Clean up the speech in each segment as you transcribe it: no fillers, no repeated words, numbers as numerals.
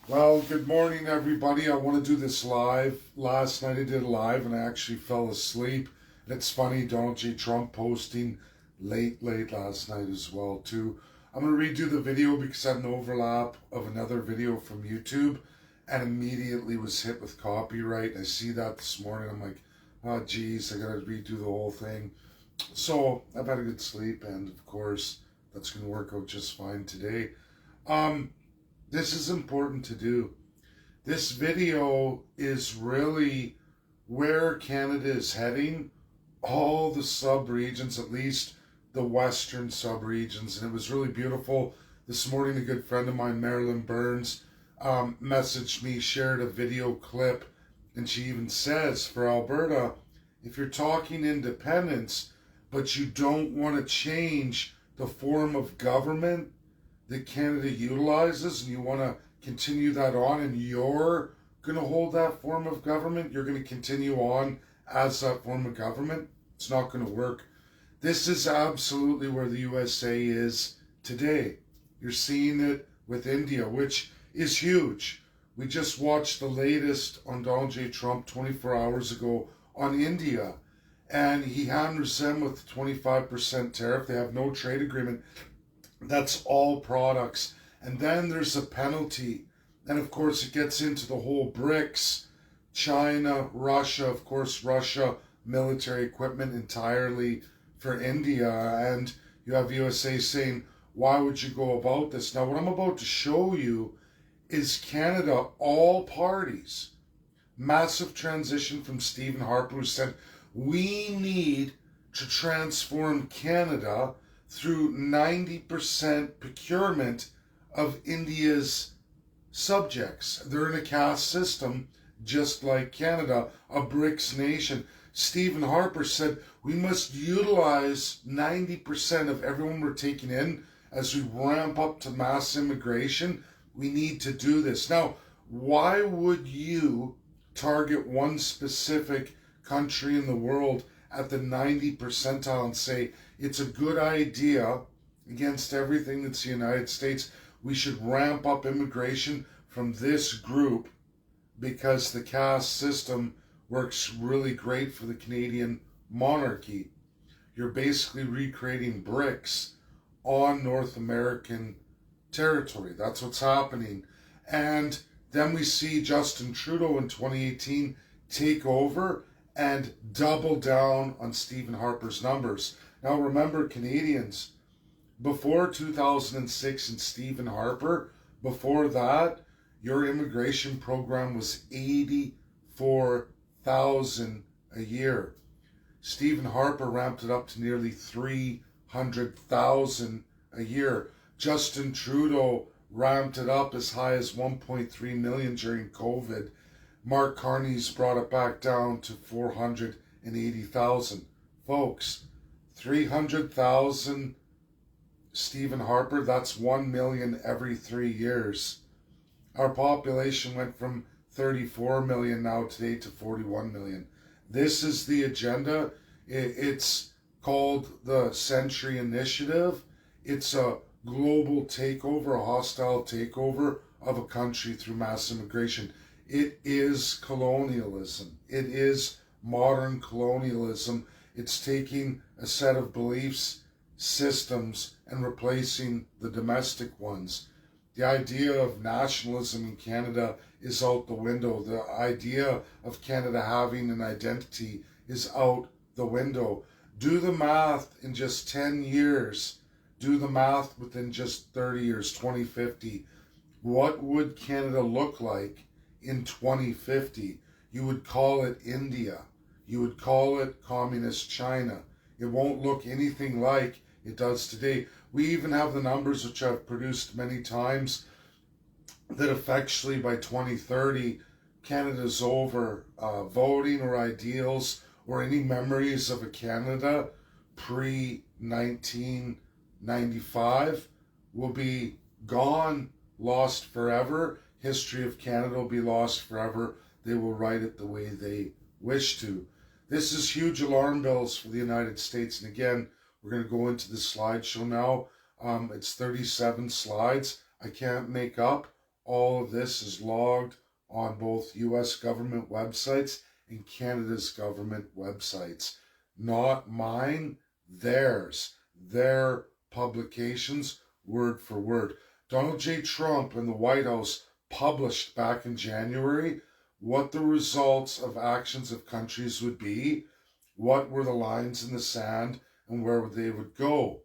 Well, good morning, everybody. I want to do this live. Last night I did a live and I actually fell asleep. And it's funny, Donald J. Trump posting late last night as well, too. I'm going to redo the video because I had an overlap of another video from YouTube and immediately was hit with copyright. I see that this morning. I'm like, oh, geez, I got to redo the whole thing. So I've had a good sleep, and of course, that's going to work out just fine today. This is important to do. This video is really where Canada is heading, all the sub-regions, at least the western sub-regions. And it was really beautiful. This morning, a good friend of mine, Marilyn Burns, messaged me, shared a video clip, and she even says, for Alberta, if you're talking independence, but you don't want to change the form of government that Canada utilizes, and you want to continue that on, and you're going to hold that form of government, you're going to continue on as that form of government, it's not going to work. This is absolutely where the USA is today. You're seeing it with India, which is huge. We just watched the latest on Donald J. Trump 24 hours ago on India, and he hammers them with 25% tariff. They have no trade agreement. That's all products. And then there's a penalty. And of course, it gets into the whole BRICS, China, Russia, of course, Russia, military equipment entirely for India. And you have USA saying, why would you go about this? Now, what I'm about to show you is Canada, all parties, massive transition from Stephen Harper, who said, we need to transform Canada through 90% procurement of India's subjects. They're in a caste system, just like Canada, a BRICS nation. Stephen Harper said, we must utilize 90% of everyone we're taking in as we ramp up to mass immigration. We need to do this. Now, why would you target one specific country in the world at the 90 percentile and say it's a good idea against everything that's the United States? We should ramp up immigration from this group because the caste system works really great for the Canadian monarchy. You're basically recreating BRICS on North American territory. That's what's happening. And then we see Justin Trudeau in 2018 take over and double down on Stephen Harper's numbers. Now remember, Canadians, before 2006 and Stephen Harper, before that, your immigration program was 84,000 a year. Stephen Harper ramped it up to nearly 300,000 a year. Justin Trudeau ramped it up as high as 1.3 million during COVID. Mark Carney's brought it back down to 480,000. Folks, 300,000 Stephen Harper, that's 1 million every 3 years. Our population went from 34 million now today to 41 million. This is the agenda. It's called the Century Initiative. It's a global takeover, a hostile takeover of a country through mass immigration. It is colonialism. It is modern colonialism. It's taking a set of beliefs, systems, and replacing the domestic ones. The idea of nationalism in Canada is out the window. The idea of Canada having an identity is out the window. Do the math in just 10 years. Do the math within just 30 years, 2050. What would Canada look like in 2050? You would call it India. You would call it communist China. It won't look anything like it does today. We even have the numbers, which I've produced many times, that effectually by 2030, Canada's over. Voting or ideals or any memories of a Canada pre-1995 will be gone, lost forever. History of Canada will be lost forever. They will write it the way they wish to. This is huge alarm bells for the United States. And again, we're going to go into the slideshow now. It's 37 slides. I can't make up all of this is logged on both US government websites and Canada's government websites. Not mine, theirs. Their publications, word for word. Donald J. Trump and the White House published back in January what the results of actions of countries would be, what were the lines in the sand, and where they would go.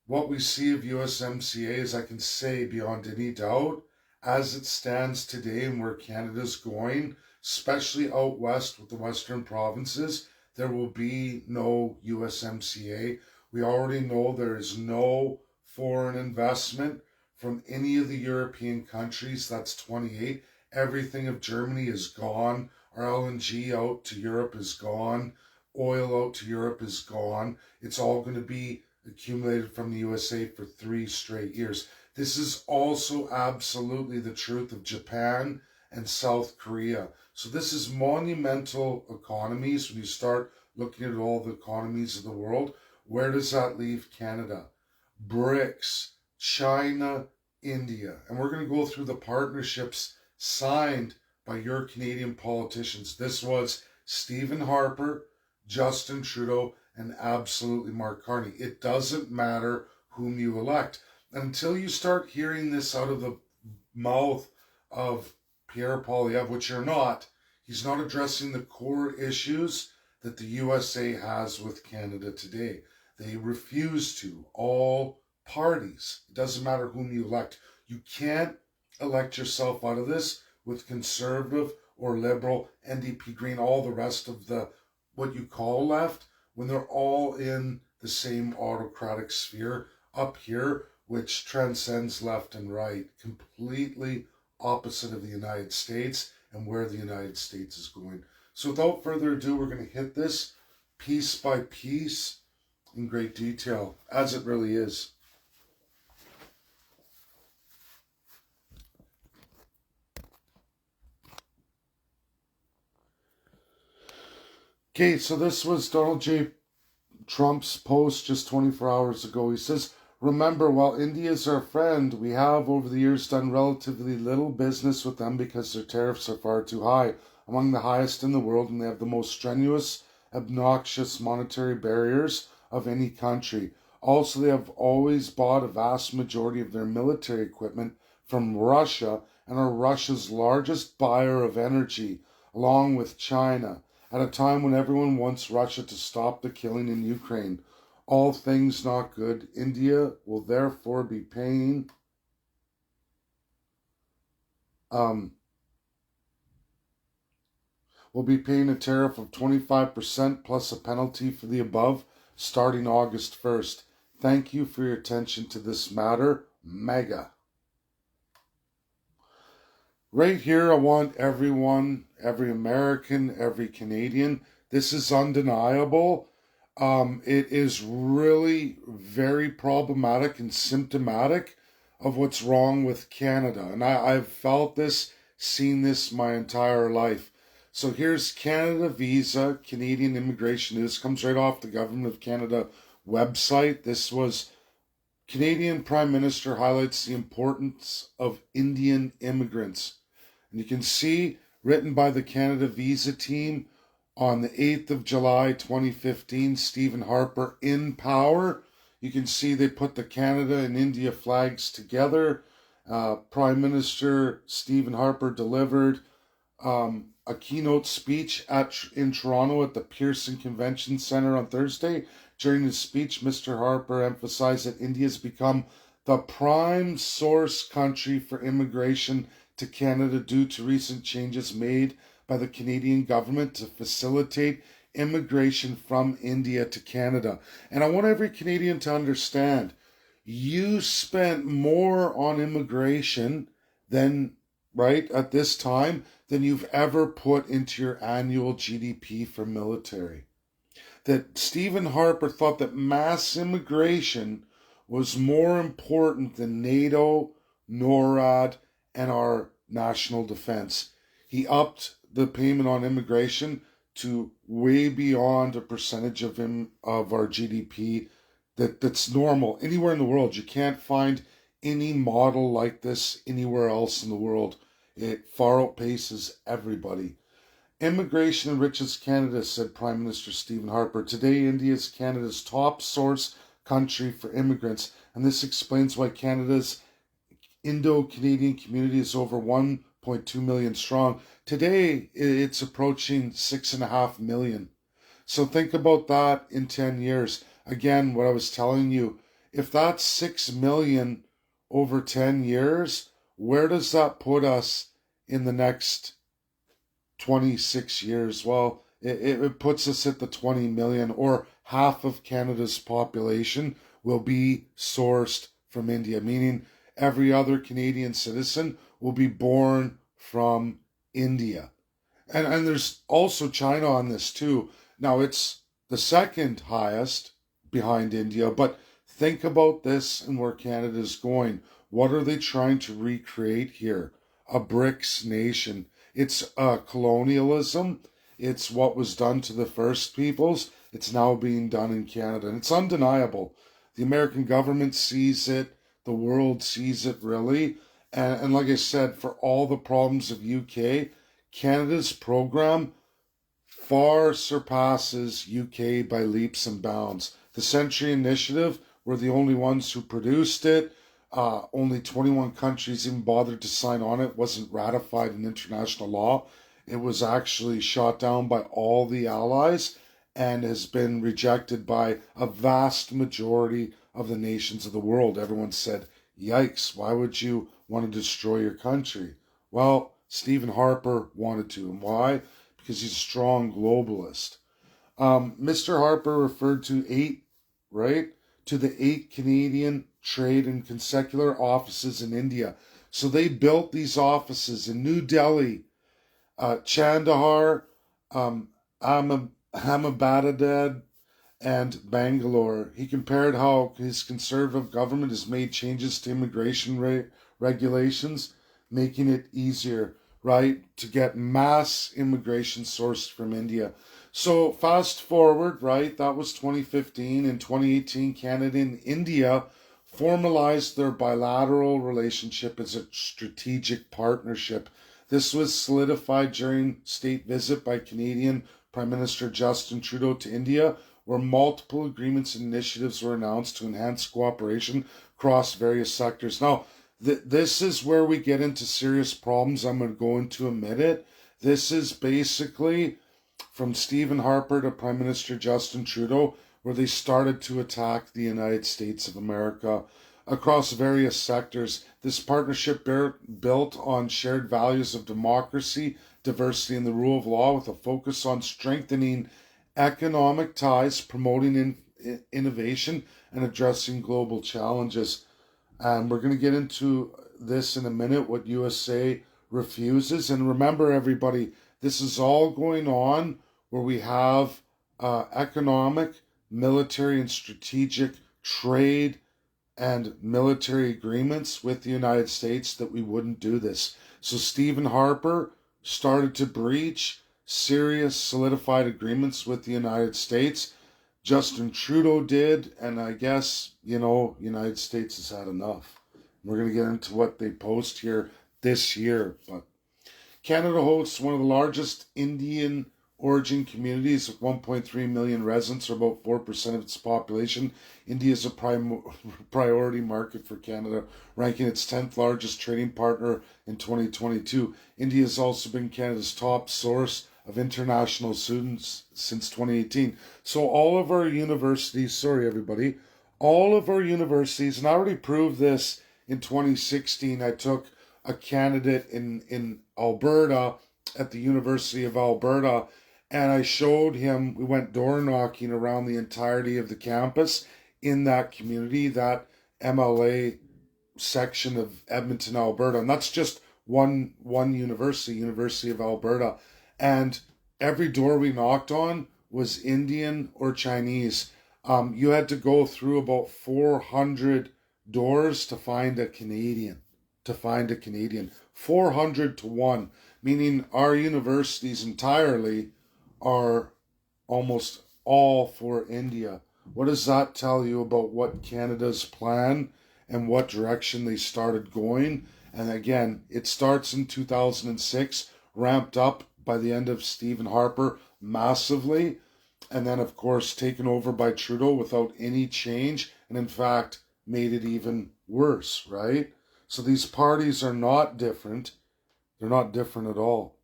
What we see of USMCA is, I can say beyond any doubt, as it stands today and where Canada's going, especially out west with the western provinces, there will be no USMCA. We already know there is no foreign investment from any of the European countries. That's 28. Everything of Germany is gone. Our LNG out to Europe is gone. Oil out to Europe is gone. It's all going to be accumulated from the USA for 3 straight years. This is also absolutely the truth of Japan and South Korea. So this is monumental economies. When you start looking at all the economies of the world, where does that leave Canada? BRICS, China, India. And we're going to go through the partnerships signed by your Canadian politicians. This was Stephen Harper, Justin Trudeau, and absolutely Mark Carney. It doesn't matter whom you elect. Until you start hearing this out of the mouth of Pierre Poilievre, which you're not, he's not addressing the core issues that the USA has with Canada today. They refuse to. All parties. It doesn't matter whom you elect. You can't elect yourself out of this with Conservative or Liberal, NDP, Green, all the rest of the what you call left, when they're all in the same autocratic sphere up here, which transcends left and right, completely opposite of the United States and where the United States is going. So without further ado, we're going to hit this piece by piece in great detail, as it really is. Okay, so this was Donald J. Trump's post just 24 hours ago. He says, remember, while India is our friend, we have over the years done relatively little business with them because their tariffs are far too high, among the highest in the world, and they have the most strenuous, obnoxious monetary barriers of any country. Also, they have always bought a vast majority of their military equipment from Russia and are Russia's largest buyer of energy, along with China, at a time when everyone wants Russia to stop the killing in Ukraine. All things not good. India will therefore be paying a tariff of 25% plus a penalty for the above starting August 1st. Thank you for your attention to this matter. Mega. Right here, I want everyone, every American, every Canadian, this is undeniable. It is really very problematic and symptomatic of what's wrong with Canada. And I've felt this, seen this my entire life. So here's Canada Visa, Canadian Immigration News, comes right off the Government of Canada website. This was Canadian Prime Minister highlights the importance of Indian immigrants. And you can see, written by the Canada Visa team on the 8th of July 2015, Stephen Harper in power. You can see they put the Canada and India flags together. Prime Minister Stephen Harper delivered a keynote speech in Toronto at the Pearson Convention Centre on Thursday. During his speech, Mr. Harper emphasized that India has become the prime source country for immigration to Canada due to recent changes made by the Canadian government to facilitate immigration from India to Canada. And I want every Canadian to understand, you spent more on immigration than, right, at this time, than you've ever put into your annual GDP for military. That Stephen Harper thought that mass immigration was more important than NATO, NORAD, and our national defense. He upped the payment on immigration to way beyond a percentage of our GDP that's normal. Anywhere in the world, you can't find any model like this anywhere else in the world. It far outpaces everybody. Immigration enriches Canada, said Prime Minister Stephen Harper. Today, India is Canada's top source country for immigrants, and this explains why Canada's Indo-Canadian community is over 1.2 million strong. Today, it's approaching 6.5 million. So think about that in 10 years. Again, what I was telling you, if that's 6 million over 10 years, where does that put us in the next 26 years? Well, it puts us at the 20 million, or half of Canada's population will be sourced from India, meaning every other Canadian citizen will be born from India. And there's also China on this too. Now, it's the second highest behind India, but think about this and where Canada's going. What are they trying to recreate here? A BRICS nation. It's colonialism. It's what was done to the First Peoples. It's now being done in Canada. And it's undeniable. The American government sees it. The world sees it, really. And like I said, for all the problems of UK, Canada's program far surpasses UK by leaps and bounds. The Century Initiative were the only ones who produced it. Only 21 countries even bothered to sign on it. It wasn't ratified in international law. It was actually shot down by all the allies and has been rejected by a vast majority of the nations of the world. Everyone said, yikes, why would you want to destroy your country? Well, Stephen Harper wanted to. And why? Because he's a strong globalist. Mr. Harper referred to the 8 Canadian trade and consular offices in India. So they built these offices in New Delhi, Chandahar, Ahmedabad, and Bangalore. He compared how his conservative government has made changes to immigration regulations, making it easier, right, to get mass immigration sourced from India. So fast forward, right, that was 2015. In 2018, Canada and India formalized their bilateral relationship as a strategic partnership. This was solidified during state visit by Canadian Prime Minister Justin Trudeau to India, where multiple agreements and initiatives were announced to enhance cooperation across various sectors. Now, this is where we get into serious problems. I'm going to admit it. This is basically from Stephen Harper to Prime Minister Justin Trudeau, where they started to attack the United States of America across various sectors. This partnership built on shared values of democracy, diversity, and the rule of law, with a focus on strengthening economic ties, promoting innovation, and addressing global challenges. And we're going to get into this in a minute, what USA refuses. And remember, everybody, this is all going on where we have economic, military, and strategic trade and military agreements with the United States that we wouldn't do this. So Stephen Harper started to breach serious solidified agreements with the United States. Justin Trudeau did, and I guess, United States has had enough. We're going to get into what they post here this year. But Canada hosts one of the largest Indian origin communities with 1.3 million residents, or about 4% of its population. India is a priority market for Canada, ranking its 10th largest trading partner in 2022. India has also been Canada's top source of international students since 2018. So all of our universities, all of our universities, and I already proved this in 2016. I took a candidate in Alberta at the University of Alberta, and I showed him, we went door knocking around the entirety of the campus in that community, that MLA section of Edmonton, Alberta. And that's just one university, University of Alberta. And every door we knocked on was Indian or Chinese. You had to go through about 400 doors to find a Canadian. 400 to 1, meaning our universities entirely are almost all for India. What does that tell you about what Canada's plan and what direction they started going. And again, it starts in 2006, ramped up by the end of Stephen Harper massively, and then of course taken over by Trudeau without any change, and in fact made it even worse, right? So these parties are not different. They're not different at all.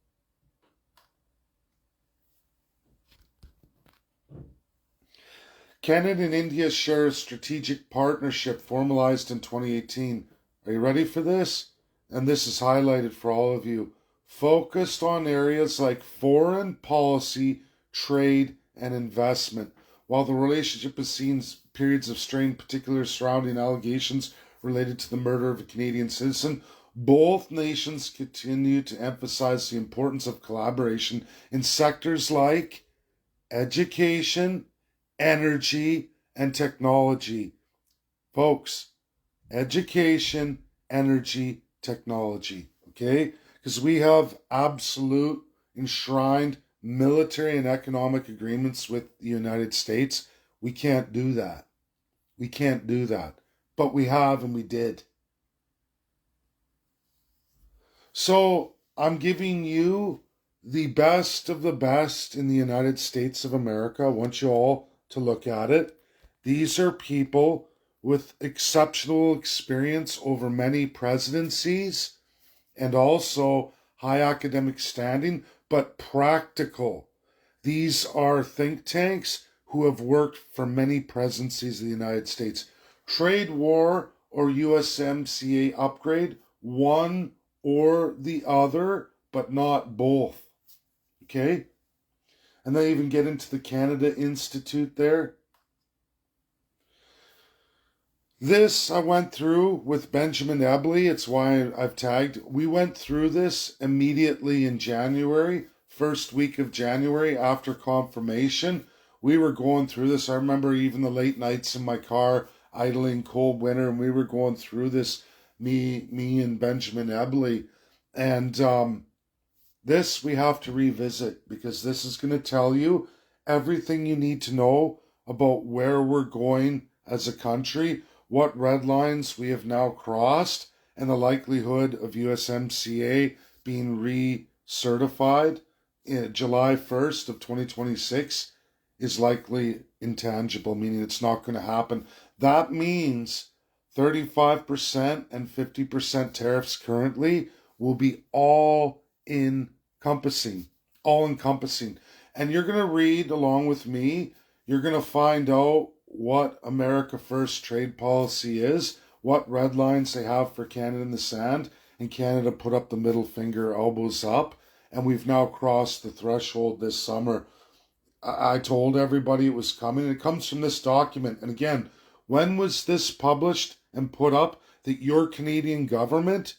Canada and India share a strategic partnership formalized in 2018. Are you ready for this? And this is highlighted for all of you. Focused on areas like foreign policy, trade, and investment. While the relationship has seen periods of strain, particularly surrounding allegations related to the murder of a Canadian citizen, both nations continue to emphasize the importance of collaboration in sectors like education, energy, and technology. Folks, education, energy, technology, okay? Because we have absolute enshrined military and economic agreements with the United States. We can't do that. We can't do that. But we have, and we did. So I'm giving you the best of the best in the United States of America. I want you all to look at it. These are people with exceptional experience over many presidencies and also high academic standing, but practical. These are think tanks who have worked for many presidencies of the United States. Trade war or USMCA upgrade, one or the other, but not both. Okay? And they even get into the Canada Institute there. This I went through with Benjamin Ebley. It's why I've tagged. We went through this immediately in January, first week of January after confirmation. We were going through this. I remember even the late nights in my car, idling cold winter, and we were going through this, me and Benjamin Ebley. And this we have to revisit because this is going to tell you everything you need to know about where we're going as a country, what red lines we have now crossed, and the likelihood of USMCA being recertified in July 1st of 2026 is likely intangible, meaning it's not going to happen. That means 35% and 50% tariffs currently will be all encompassing. And you're going to read along with me. You're going to find out what America First trade policy is, what red lines they have for Canada in the sand, and Canada put up the middle finger, elbows up, and we've now crossed the threshold this summer. I told everybody it was coming. It comes from this document. And again, when was this published and put up? That your Canadian government,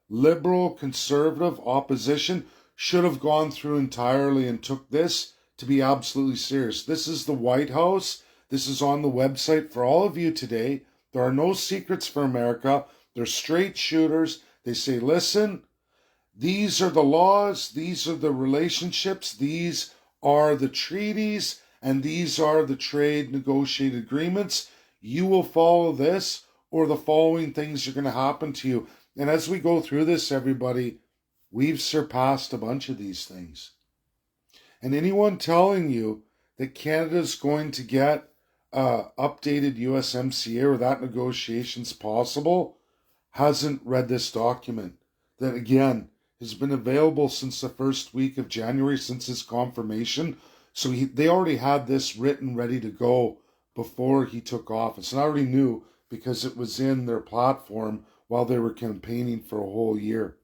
liberal, conservative, opposition, should have gone through entirely and took this to be absolutely serious. This is the White House. This is on the website for all of you today. There are no secrets for America. They're straight shooters. They say, listen, these are the laws, these are the relationships, these are the treaties, and these are the trade negotiated agreements. You will follow this, or the following things are going to happen to you. And as we go through this, everybody, we've surpassed a bunch of these things. And anyone telling you that Canada's going to get updated USMCA or that negotiation's possible hasn't read this document. That, again, has been available since the first week of January, since his confirmation. So they already had this written, ready to go before he took office. And I already knew because it was in their platform while they were campaigning for a whole year.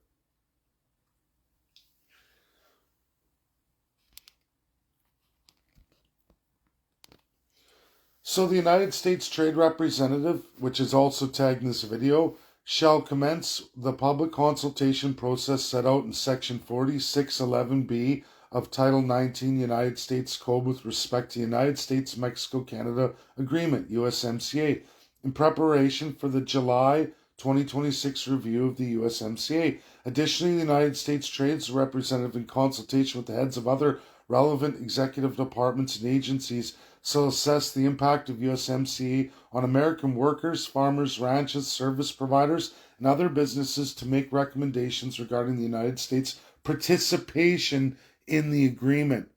So the United States Trade Representative, which is also tagged in this video, shall commence the public consultation process set out in Section 4611B of Title 19 United States Code with respect to the United States-Mexico-Canada Agreement, USMCA, in preparation for the July 2026 review of the USMCA. Additionally, the United States Trade Representative, in consultation with the heads of other relevant executive departments and agencies shall assess the impact of USMCA on American workers, farmers, ranchers, service providers, and other businesses to make recommendations regarding the United States participation in the agreement.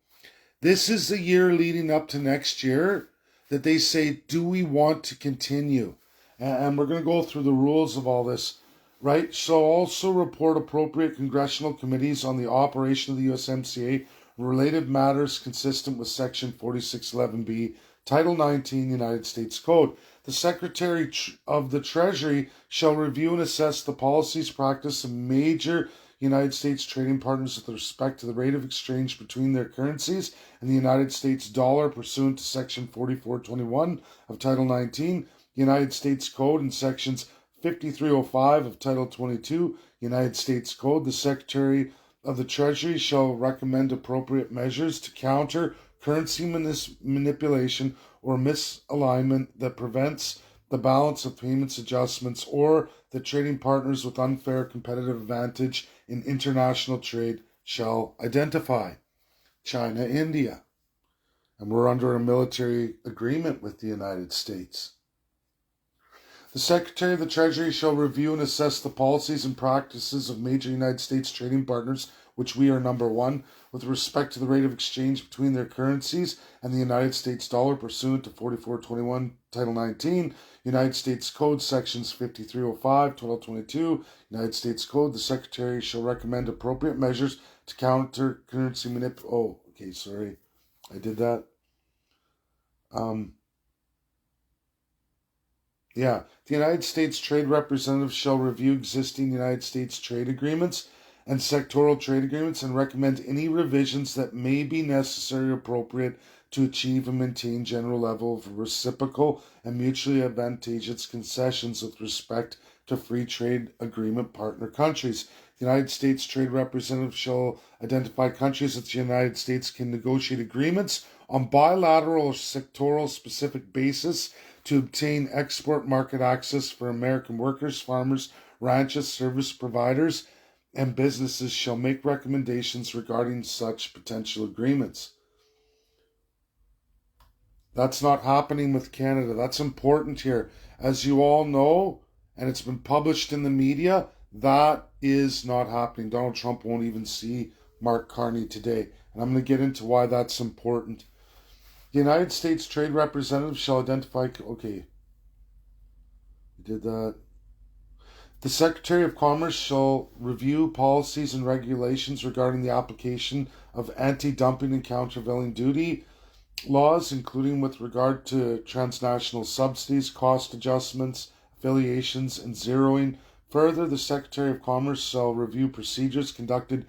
This is the year leading up to next year that they say, do we want to continue? And we're going to go through the rules of all this, right? So also report appropriate congressional committees on the operation of the USMCA, related matters consistent with Section 4611B, Title 19, United States Code. The Secretary of the Treasury shall review and assess the policies, practice of major United States trading partners with respect to the rate of exchange between their currencies and the United States dollar pursuant to Section 4421 of Title 19, United States Code, and Sections 5305 of Title 22, United States Code. The Secretary of the Treasury shall recommend appropriate measures to counter currency manipulation or misalignment that prevents the balance of payments adjustments or the trading partners with unfair competitive advantage in international trade shall identify. China, India. And we're under a military agreement with the United States. The Secretary of the Treasury shall review and assess the policies and practices of major United States trading partners, which we are number one, with respect to the rate of exchange between their currencies and the United States dollar pursuant to 4421 Title 19, United States Code, Sections 5305, Title 22, United States Code. The Secretary shall recommend appropriate measures to counter currency manipulation. Oh, okay, sorry. I did that. The United States Trade Representative shall review existing United States trade agreements and sectoral trade agreements and recommend any revisions that may be necessary or appropriate to achieve and maintain general level of reciprocal and mutually advantageous concessions with respect to free trade agreement partner countries. The United States Trade Representative shall identify countries that the United States can negotiate agreements on bilateral or sectoral specific basis to obtain export market access for American workers, farmers, ranchers, service providers, and businesses shall make recommendations regarding such potential agreements. That's not happening with Canada. That's important here. As you all know, and it's been published in the media, that is not happening. Donald Trump won't even see Mark Carney today. And I'm going to get into why that's important. The United States Trade Representative shall identify... Okay. We did that. The Secretary of Commerce shall review policies and regulations regarding the application of anti-dumping and countervailing duty laws, including with regard to transnational subsidies, cost adjustments, affiliations, and zeroing. Further, the Secretary of Commerce shall review procedures, conducted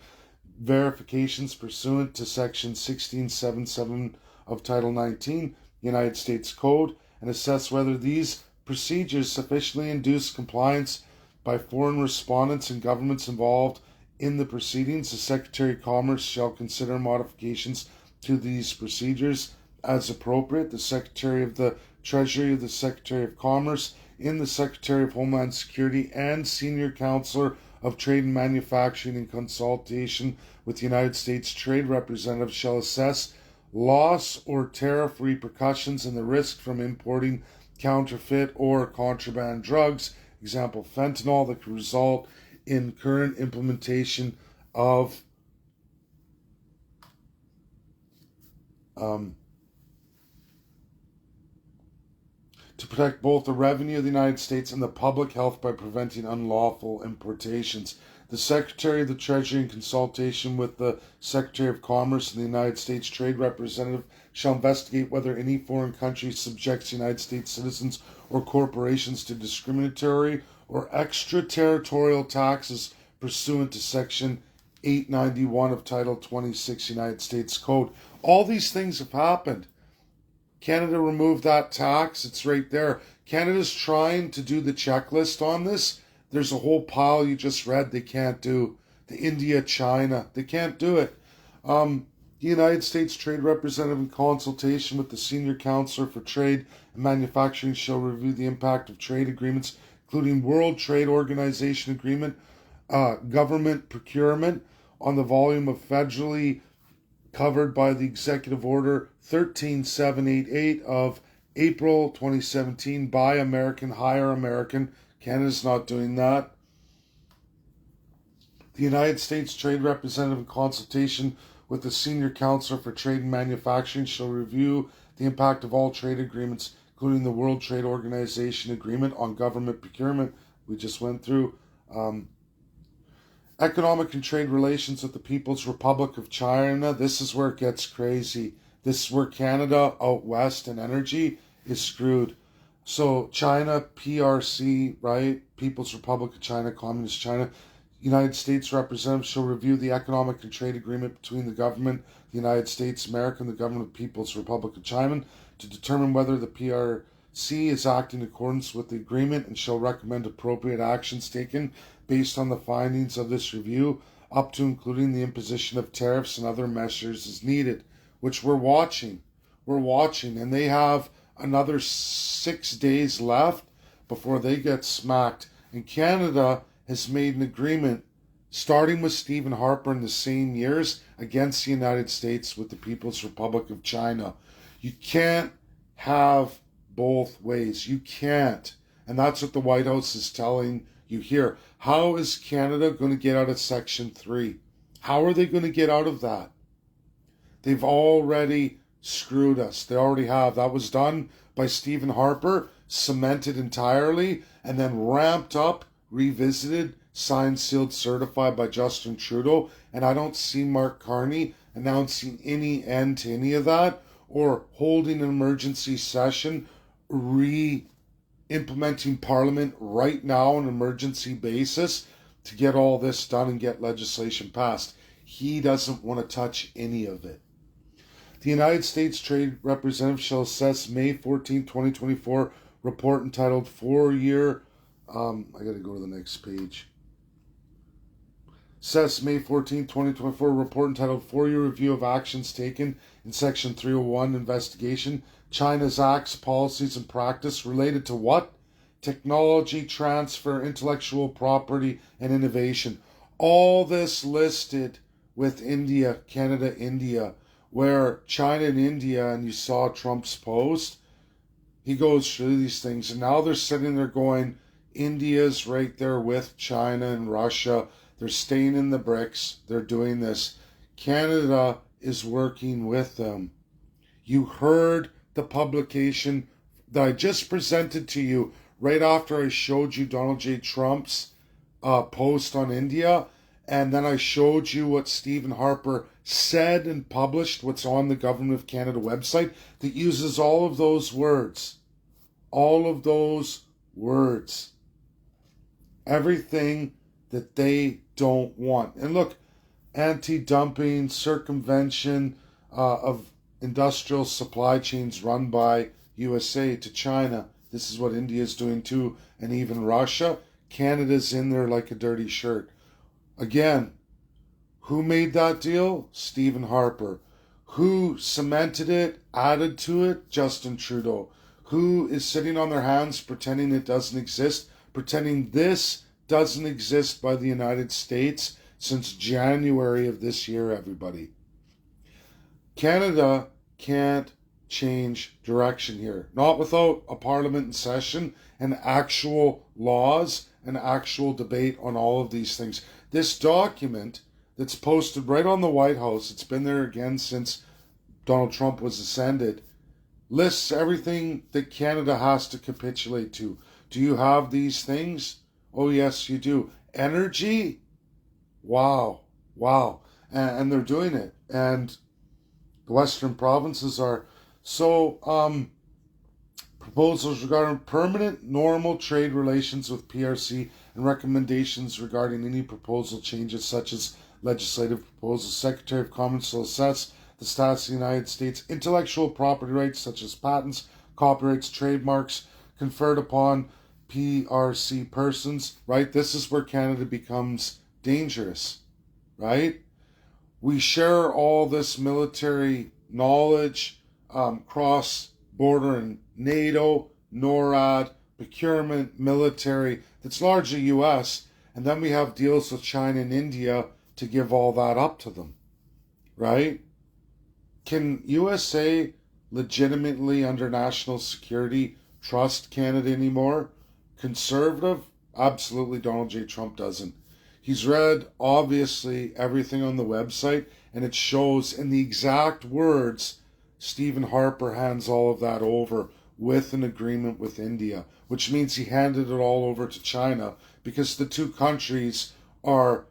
verifications pursuant to Section 1677 of Title 19, United States Code, and assess whether these procedures sufficiently induce compliance by foreign respondents and governments involved in the proceedings. The Secretary of Commerce shall consider modifications to these procedures as appropriate. The Secretary of the Treasury, the Secretary of Commerce, in the Secretary of Homeland Security, and Senior Counselor of Trade and Manufacturing in consultation with the United States Trade Representative shall assess loss or tariff repercussions and the risk from importing counterfeit or contraband drugs, example fentanyl, that could result in current implementation of to protect both the revenue of the United States and the public health by preventing unlawful importations. The Secretary of the Treasury, in consultation with the Secretary of Commerce and the United States Trade Representative, shall investigate whether any foreign country subjects United States citizens or corporations to discriminatory or extraterritorial taxes pursuant to Section 891 of Title 26 United States Code. All these things have happened. Canada removed that tax. It's right there. Canada's trying to do the checklist on this. There's a whole pile you just read they can't do. The India, China, they can't do it. The United States Trade Representative, in consultation with the Senior Counselor for Trade and Manufacturing, shall review the impact of trade agreements, including World Trade Organization agreement, government procurement, on the volume of federally covered by the Executive Order 13788 of April 2017, Buy American, Hire American. Canada's not doing that. The United States Trade Representative, in consultation with the Senior Counselor for Trade and Manufacturing, shall review the impact of all trade agreements, including the World Trade Organization Agreement on government procurement we just went through. Economic and trade relations with the People's Republic of China. This is where it gets crazy. This is where Canada out west and energy is screwed. So China, PRC, right? People's Republic of China, Communist China. United States representative shall review the economic and trade agreement between the government, the United States of America, and the government of the People's Republic of China to determine whether the PRC is acting in accordance with the agreement, and shall recommend appropriate actions taken based on the findings of this review, up to including the imposition of tariffs and other measures as needed, which we're watching. We're watching, and they have another 6 days left before they get smacked. And Canada has made an agreement, starting with Stephen Harper in the same years, against the United States with the People's Republic of China. You can't have both ways. You can't. And that's what the White House is telling you here. How is Canada going to get out of Section 3? How are they going to get out of that? They've already screwed us. They already have. That was done by Stephen Harper, cemented entirely, and then ramped up, revisited, signed, sealed, certified by Justin Trudeau. And I don't see Mark Carney announcing any end to any of that, or holding an emergency session, implementing Parliament right now on an emergency basis to get all this done and get legislation passed. He doesn't want to touch any of it. The United States Trade Representative shall assess May 14, 2024 report entitled 4-year, I gotta go to the next page. Assess May 14, 2024 report entitled 4-year review of actions taken in Section 301 investigation, China's acts, policies, and practice related to what? Technology transfer, intellectual property, and innovation. All this listed with India, Canada, India, where China and India, and you saw Trump's post, he goes through these things, and now they're sitting there going, India's right there with China and Russia. They're staying in the BRICS. They're doing this. Canada is working with them. You heard the publication that I just presented to you right after I showed you Donald J. Trump's post on India, and then I showed you what Stephen Harper said and published, what's on the Government of Canada website, that uses all of those words. All of those words. Everything that they don't want. And look, anti-dumping, circumvention of industrial supply chains run by USA to China. This is what India is doing too, and even Russia. Canada's in there like a dirty shirt. Again, who made that deal? Stephen Harper. Who cemented it, added to it? Justin Trudeau. Who is sitting on their hands pretending it doesn't exist? Pretending this doesn't exist by the United States since January of this year, everybody. Canada can't change direction here. Not without a parliament in session and actual laws and actual debate on all of these things. This document that's posted right on the White House, it's been there again since Donald Trump was ascended, lists everything that Canada has to capitulate to. Do you have these things? Oh, yes, you do. Energy? Wow. And they're doing it. And the Western provinces are. So, proposals regarding permanent normal trade relations with PRC and recommendations regarding any proposal changes such as legislative proposals. Secretary of Commerce will assess the status of the United States intellectual property rights such as patents, copyrights, trademarks conferred upon PRC persons, right? This is where Canada becomes dangerous, right? We share all this military knowledge, cross-border and NATO, NORAD, procurement, military, that's largely U.S., and then we have deals with China and India to give all that up to them, right? Can USA legitimately, under national security, trust Canada anymore? Conservative? Absolutely, Donald J. Trump doesn't. He's read, obviously, everything on the website, and it shows in the exact words Stephen Harper hands all of that over with an agreement with India, which means he handed it all over to China because the two countries are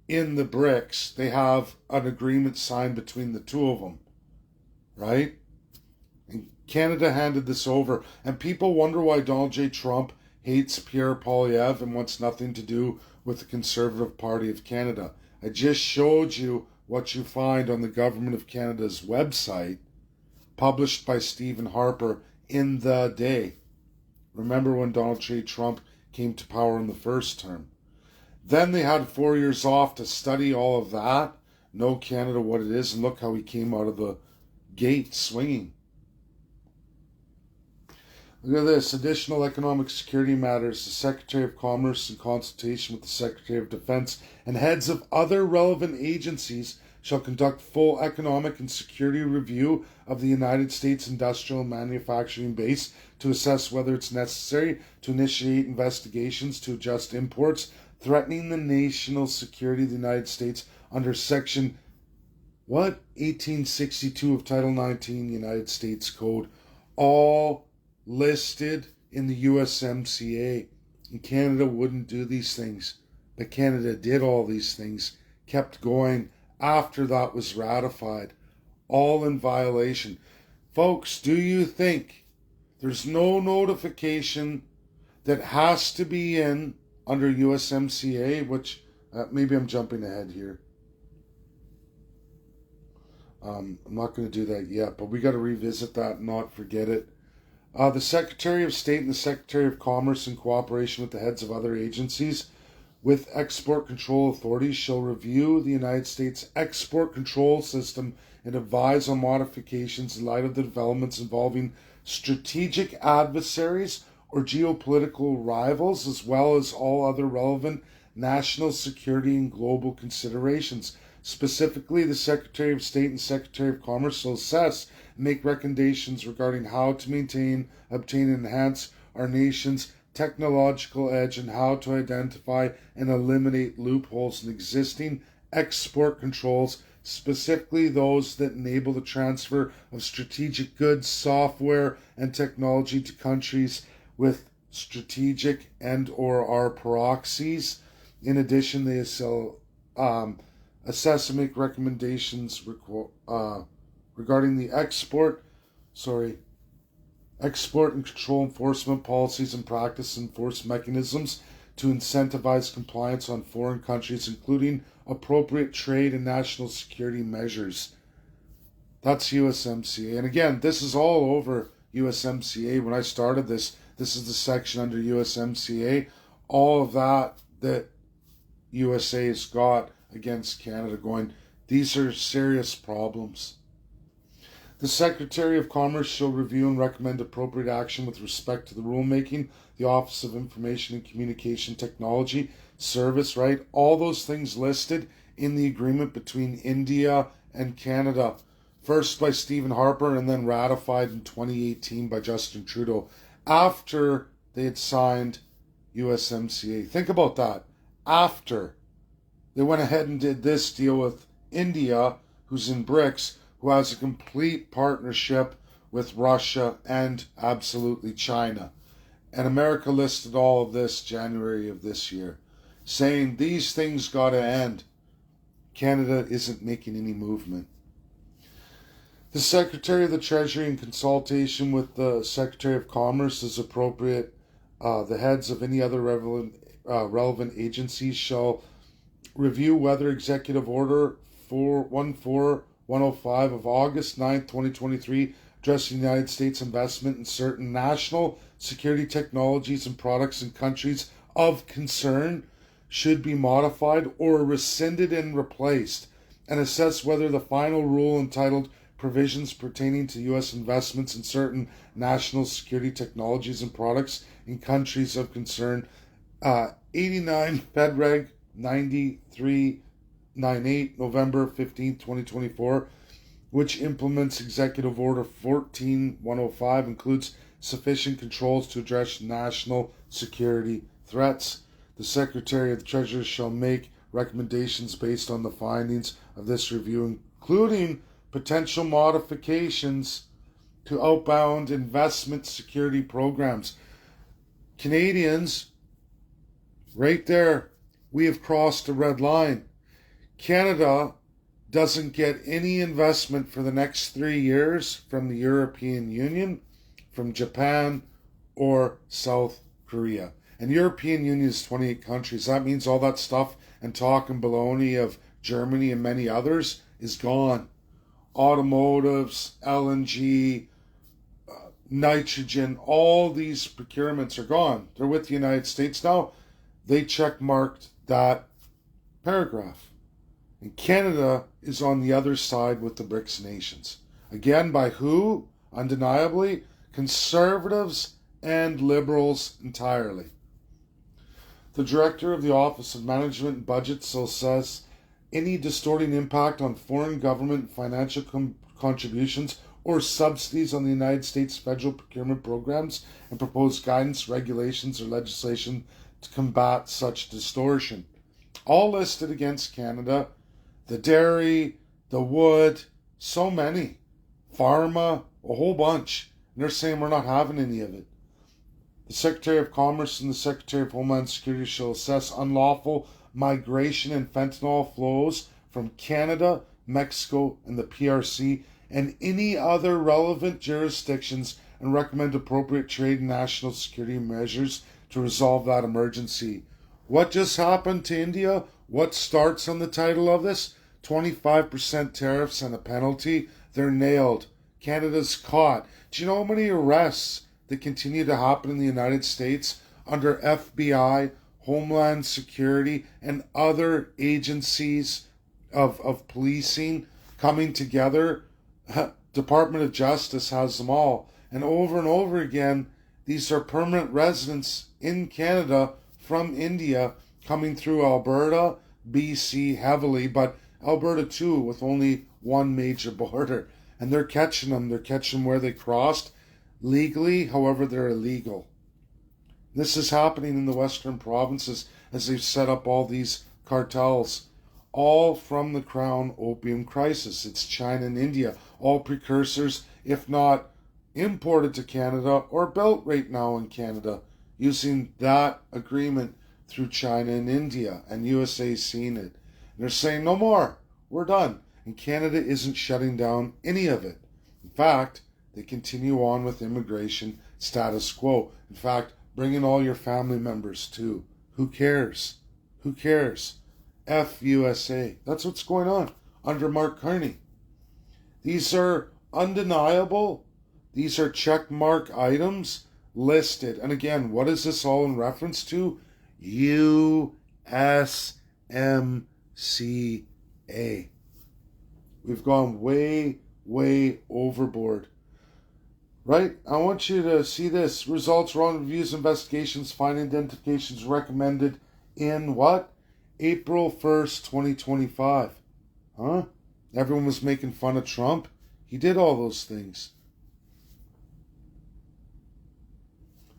in the BRICS. They have an agreement signed between the two of them, right? And Canada handed this over, and people wonder why Donald J. Trump hates Pierre Poilievre and wants nothing to do with the Conservative Party of Canada. I just showed you what you find on the Government of Canada's website, published by Stephen Harper in the day. Remember when Donald J. Trump came to power in the first term. Then they had 4 years off to study all of that, know Canada what it is, and look how he came out of the gate swinging. Look at this. Additional economic security matters. The Secretary of Commerce, in consultation with the Secretary of Defense and heads of other relevant agencies, shall conduct full economic and security review of the United States industrial and manufacturing base to assess whether it's necessary to initiate investigations to adjust imports threatening the national security of the United States under Section 1862 of Title 19 United States Code, all listed in the USMCA. And Canada wouldn't do these things, but Canada did all these things, kept going after that was ratified, all in violation. Folks, do you think there's no notification that has to be in under USMCA, which maybe I'm jumping ahead here. I'm not going to do that yet, but we got to revisit that and not forget it. The Secretary of State and the Secretary of Commerce, in cooperation with the heads of other agencies with export control authorities, shall review the United States export control system and advise on modifications in light of the developments involving strategic adversaries or geopolitical rivals, as well as all other relevant national security and global considerations. Specifically, the Secretary of State and Secretary of Commerce shall assess and make recommendations regarding how to maintain, obtain, and enhance our nation's technological edge and how to identify and eliminate loopholes in existing export controls, specifically those that enable the transfer of strategic goods, software, and technology to countries with strategic and or are proxies. In addition, they shall assess and make recommendations regarding the export and control enforcement policies and practice enforcement mechanisms to incentivize compliance on foreign countries, including appropriate trade and national security measures. That's USMCA. And again, this is all over USMCA. When I started this is the section under USMCA. All of that USA has got against Canada, going, these are serious problems. The Secretary of Commerce shall review and recommend appropriate action with respect to the rulemaking, the Office of Information and Communication Technology Service, right? All those things listed in the agreement between India and Canada, first by Stephen Harper and then ratified in 2018 by Justin Trudeau after they had signed USMCA. Think about that. After they went ahead and did this deal with India, who's in BRICS, who has a complete partnership with Russia and absolutely China. And America listed all of this January of this year, saying these things got to end. Canada isn't making any movement. The Secretary of the Treasury, in consultation with the Secretary of Commerce as appropriate, the heads of any other relevant agencies shall review whether Executive Order 14105 of August 9th, 2023, addressing the United States investment in certain national security technologies and products in countries of concern should be modified or rescinded and replaced, and assess whether the final rule entitled Provisions Pertaining to U.S. Investments in Certain National Security Technologies and Products in Countries of Concern, 89 Fed Reg 9398, November 15, 2024, which implements Executive Order 14105, includes sufficient controls to address national security threats. The Secretary of the Treasury shall make recommendations based on the findings of this review, including potential modifications to outbound investment security programs. Canadians, right there, we have crossed a red line. Canada doesn't get any investment for the next 3 years from the European Union, from Japan, or South Korea. And European Union is 28 countries. That means all that stuff and talk and baloney of Germany and many others is gone. Automotives, LNG, nitrogen, all these procurements are gone. They're with the United States now. They check-marked that paragraph. And Canada is on the other side with the BRICS nations. Again, by who? Undeniably, conservatives and liberals entirely. The Director of the Office of Management and Budget so says any distorting impact on foreign government financial contributions or subsidies on the United States federal procurement programs and proposed guidance, regulations, or legislation to combat such distortion. All listed against Canada, the dairy, the wood, so many, pharma, a whole bunch. And they're saying we're not having any of it. The Secretary of Commerce and the Secretary of Homeland Security shall assess unlawful migration and fentanyl flows from Canada, Mexico, and the PRC and any other relevant jurisdictions and recommend appropriate trade and national security measures to resolve that emergency. What just happened to India? What starts on the title of this? 25% tariffs and a penalty. They're nailed. Canada's caught. Do you know how many arrests that continue to happen in the United States under FBI, Homeland Security, and other agencies of policing coming together? Department of Justice has them all. And over again, these are permanent residents in Canada from India coming through Alberta, BC heavily, but Alberta too with only one major border. And they're catching them. They're catching them where they crossed legally, however they're illegal. This is happening in the western provinces as they've set up all these cartels, all from the Crown opium crisis. It's China and India, all precursors, if not imported to Canada or built right now in Canada, using that agreement through China and India, and USA seeing it. And they're saying, no more, we're done. And Canada isn't shutting down any of it. In fact, they continue on with immigration status quo. In fact, bring in all your family members too. Who cares? Who cares? F USA. That's what's going on under Mark Carney. These are undeniable. These are check mark items listed. And again, what is this all in reference to? USMCA. We've gone way, way overboard. Right? I want you to see this. Results, wrong reviews, investigations, fine identifications recommended in what? April 1st, 2025. Huh? Everyone was making fun of Trump. He did all those things.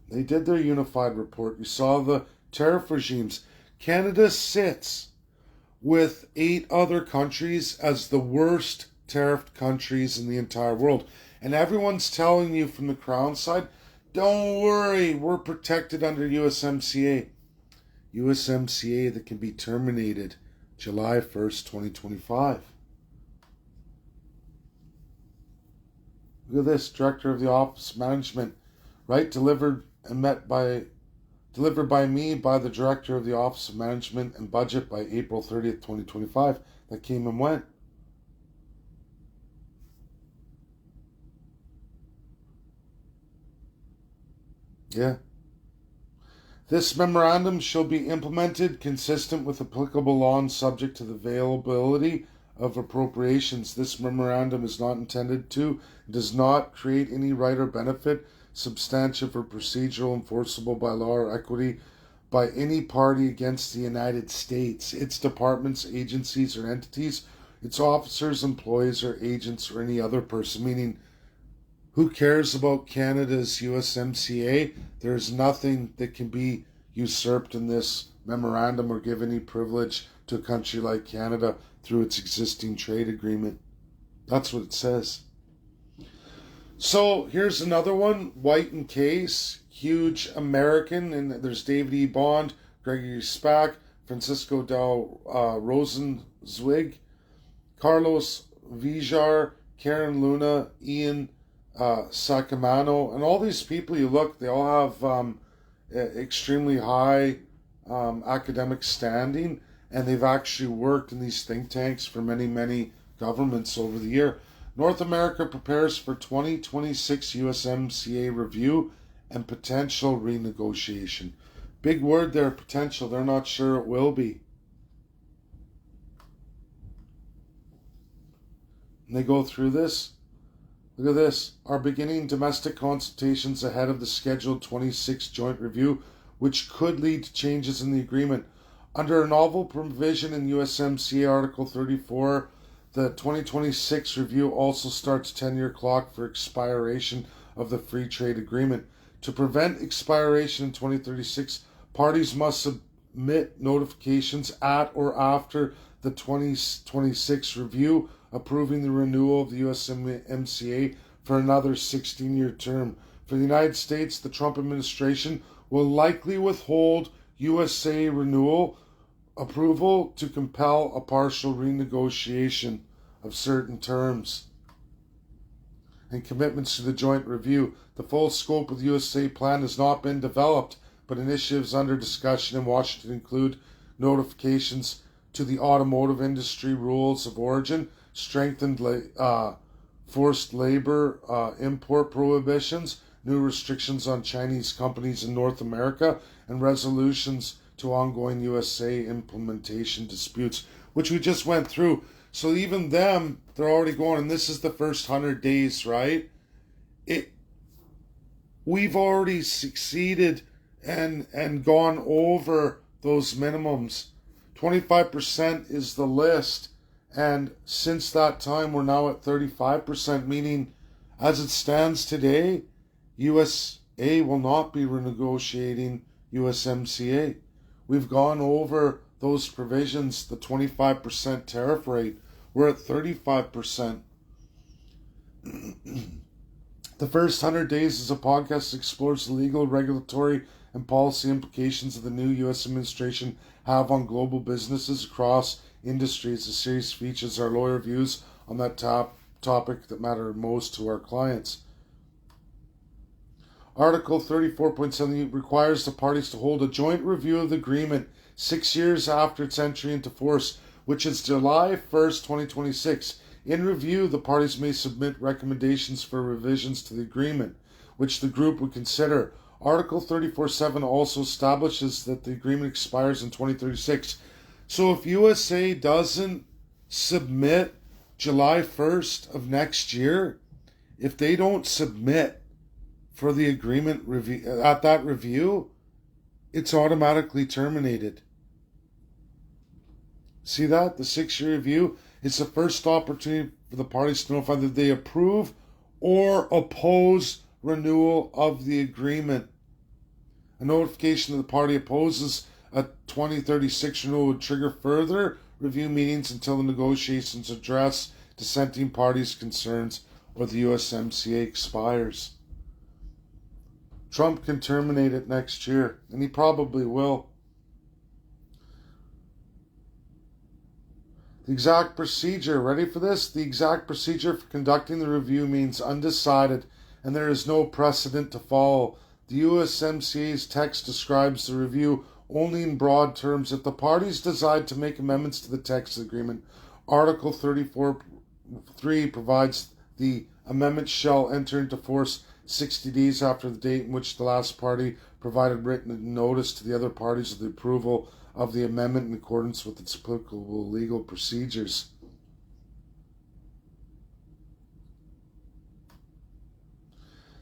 They did their unified report. You saw the tariff regimes. Canada sits with 8 other countries as the worst tariffed countries in the entire world. And everyone's telling you from the Crown side, don't worry, we're protected under USMCA. USMCA that can be terminated July 1st, 2025. Look at this, Director of the Office of Management, right? Delivered by me by the Director of the Office of Management and Budget by April 30th, 2025. That came and went. Yeah. This memorandum shall be implemented consistent with applicable law and subject to the availability of appropriations. This memorandum is not intended to, does not create any right or benefit, substantive or procedural, enforceable by law or equity by any party against the United States, its departments, agencies, or entities, its officers, employees, or agents, or any other person, meaning who cares about Canada's USMCA? There's nothing that can be usurped in this memorandum or give any privilege to a country like Canada through its existing trade agreement. That's what it says. So here's another one, White and Case, huge American, and there's David E. Bond, Gregory Spack, Francisco del Rosenzweig, Carlos Vijar, Karen Luna, Ian Sacamano, and all these people you look, they all have extremely high academic standing, and they've actually worked in these think tanks for many, many governments over the year. North America prepares for 2026 USMCA review and potential renegotiation. Big word there, potential. They're not sure it will be. And they go through this. Look at this. Are beginning domestic consultations ahead of the scheduled 26 joint review, which could lead to changes in the agreement. Under a novel provision in USMCA Article 34, the 2026 review also starts a 10-year clock for expiration of the free trade agreement. To prevent expiration in 2036, parties must submit notifications at or after the 2026 review approving the renewal of the USMCA for another 16-year term. For the United States, the Trump administration will likely withhold USA renewal approval to compel a partial renegotiation of certain terms and commitments to the joint review. The full scope of the USA plan has not been developed, but initiatives under discussion in Washington include notifications to the automotive industry rules of origin, strengthened forced labor import prohibitions, new restrictions on Chinese companies in North America, and resolutions to ongoing USA implementation disputes, which we just went through. So even them, they're already going, and this is the first 100 days, right? We've already succeeded and gone over those minimums. 25% is the list, and since that time we're now at 35%, meaning as it stands today, USA will not be renegotiating USMCA. We've gone over those provisions, the 25% tariff rate. We're at 35%. The first 100 days is a podcast that explores the legal, regulatory, and policy implications of the new U.S. administration have on global businesses across industries. The series features our lawyer views on that topic that matter most to our clients. Article 34.7 requires the parties to hold a joint review of the agreement 6 years after its entry into force, which is July 1st, 2026. In review, the parties may submit recommendations for revisions to the agreement, which the group would consider. Article 34.7 also establishes that the agreement expires in 2036. So if USA doesn't submit July 1st of next year, if they don't submit for the agreement review at that review, it's automatically terminated. See that? The 6-year review is the first opportunity for the parties to notify that they approve or oppose renewal of the agreement. A notification that the party opposes a 2036 renewal would trigger further review meetings until the negotiations address dissenting parties' concerns or the USMCA expires. Trump can terminate it next year, and he probably will. The exact procedure, ready for this? The exact procedure for conducting the review means undecided, and there is no precedent to follow. The USMCA's text describes the review only in broad terms. If the parties decide to make amendments to the text of the agreement, Article 34.3 provides the amendment shall enter into force 60 days after the date in which the last party provided written notice to the other parties of the approval of the amendment in accordance with its applicable legal procedures.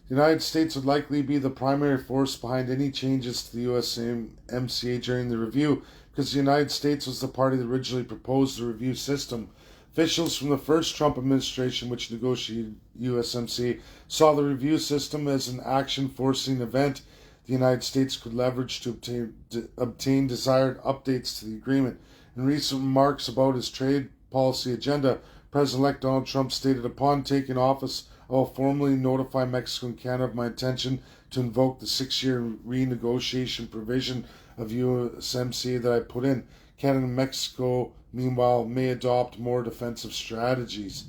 The United States would likely be the primary force behind any changes to the USMCA during the review, because the United States was the party that originally proposed the review system. Officials from the first Trump administration, which negotiated USMCA, saw the review system as an action-forcing event the United States could leverage to obtain desired updates to the agreement. In recent remarks about his trade policy agenda, President-elect Donald Trump stated, upon taking office, I will formally notify Mexico and Canada of my intention to invoke the 6-year renegotiation provision of USMCA that I put in. Canada and Mexico, meanwhile, may adopt more defensive strategies.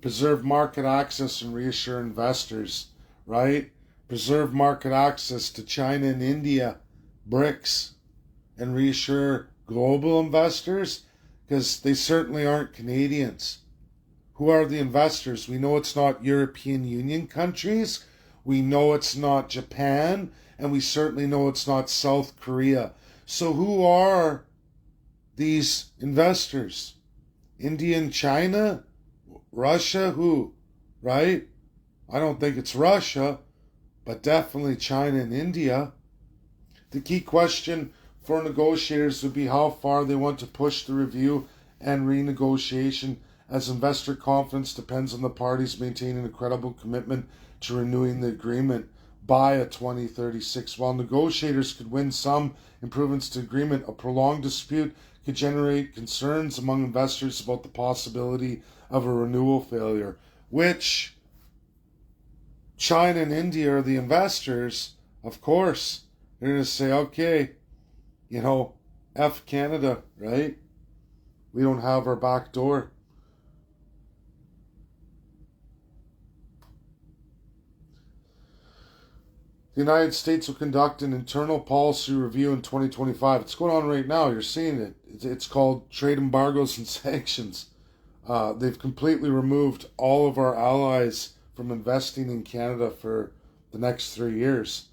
Preserve market access and reassure investors, right? Preserve market access to China and India, BRICS, and reassure global investors, because they certainly aren't Canadians. Who are the investors? We know it's not European Union countries, we know it's not Japan, and we certainly know it's not South Korea. So who are these investors? India and China? Russia? Who? Right? I don't think it's Russia, but definitely China and India. The key question for negotiators would be how far they want to push the review and renegotiation, as investor confidence depends on the parties maintaining a credible commitment to renewing the agreement by 2036. While negotiators could win some improvements to agreement, a prolonged dispute could generate concerns among investors about the possibility of a renewal failure, which China and India are the investors. Of course, they're going to say, okay, F Canada, right? We don't have our back door. The United States will conduct an internal policy review in 2025. It's going on right now. You're seeing it. It's called trade embargoes and sanctions. They've completely removed all of our allies from investing in Canada for the next 3 years.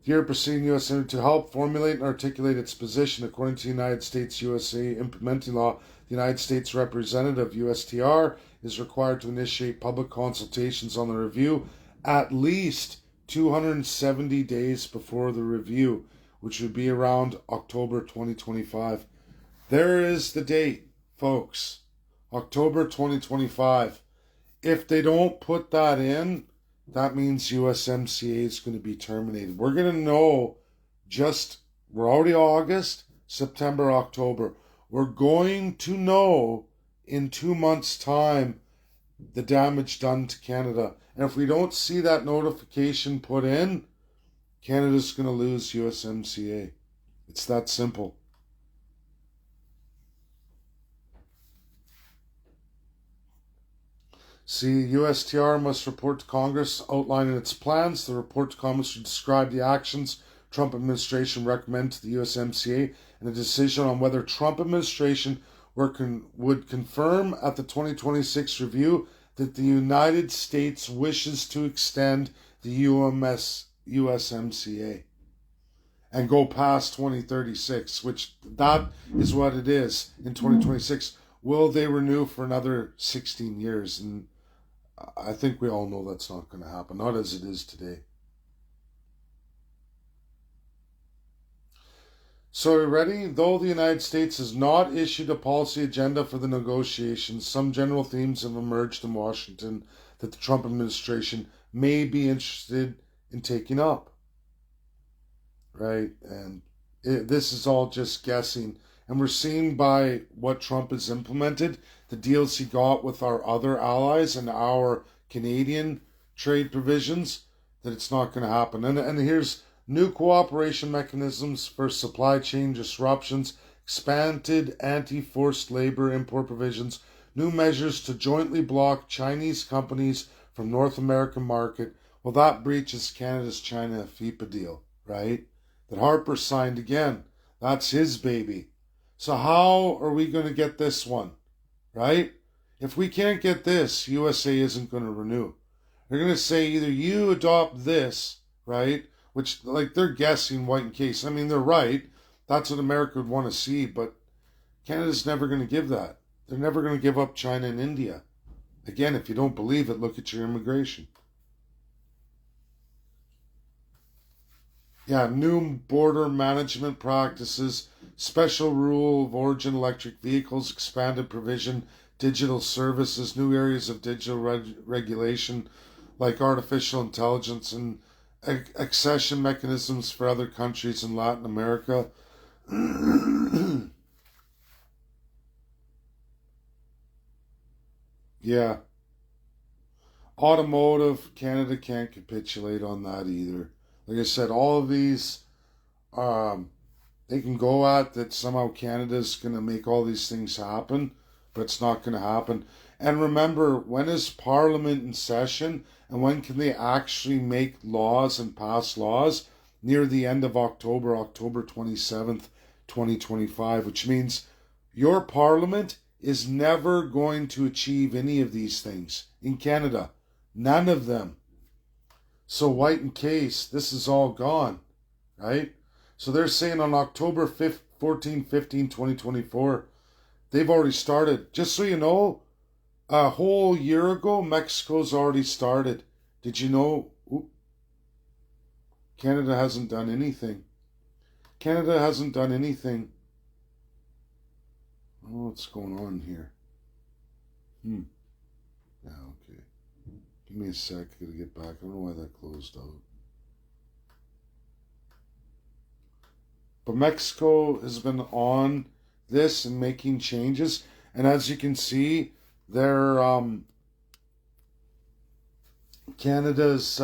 The year preceding U.S. to help formulate and articulate its position, according to the United States USA implementing law, the United States representative, USTR, is required to initiate public consultations on the review at least 270 days before the review, which would be around October 2025. There is the date, folks. October 2025. If they don't put that in, that means USMCA is going to be terminated. We're going to know we're already August, September, October. We're going to know in 2 months' time the damage done to Canada. And if we don't see that notification put in, Canada's going to lose USMCA. It's that simple. See, USTR must report to Congress outlining its plans. The report to Congress should describe the actions Trump administration recommend to the USMCA and a decision on whether Trump administration would confirm at the 2026 review that the United States wishes to extend the USMCA and go past 2036, which that is what it is in 2026. Will they renew for another 16 years? And I think we all know that's not going to happen, not as it is today. So are you ready? Though the United States has not issued a policy agenda for the negotiations, some general themes have emerged in Washington that the Trump administration may be interested in taking up. Right? And this is all just guessing. And we're seeing by what Trump has implemented, the deals he got with our other allies and our Canadian trade provisions, that it's not going to happen. And here's new cooperation mechanisms for supply chain disruptions, expanded anti-forced labor import provisions, new measures to jointly block Chinese companies from North American market. Well, that breaches Canada's China FIPA deal, right? That Harper signed again. That's his baby. So how are we going to get this one, right? If we can't get this, USA isn't going to renew. They're going to say either you adopt this, right? Which, like, they're guessing white and case. I mean, they're right. That's what America would want to see, but Canada's never going to give that. They're never going to give up China and India. Again, if you don't believe it, look at your immigration. Yeah, new border management practices, special rule of origin electric vehicles, expanded provision, digital services, new areas of digital regulation like artificial intelligence and accession mechanisms for other countries in Latin America. Yeah. Automotive, Canada can't capitulate on that either. Like I said, all of these, um, they can go at that somehow Canada's going to make all these things happen, but it's not going to happen. And remember, when is Parliament in session and when can they actually make laws and pass laws? Near the end of October, October 27th, 2025, which means your Parliament is never going to achieve any of these things in Canada. None of them. So, white in case, this is all gone, right? So they're saying on October 5th, 14, 15, 2024, they've already started. Just so you know, a whole year ago, Mexico's already started. Did you know? Canada hasn't done anything. Canada hasn't done anything. Oh, what's going on here? Yeah, okay. Give me a sec. I gotta get back. I don't know why that closed out. But Mexico has been on this and making changes. And as you can see, their Canada's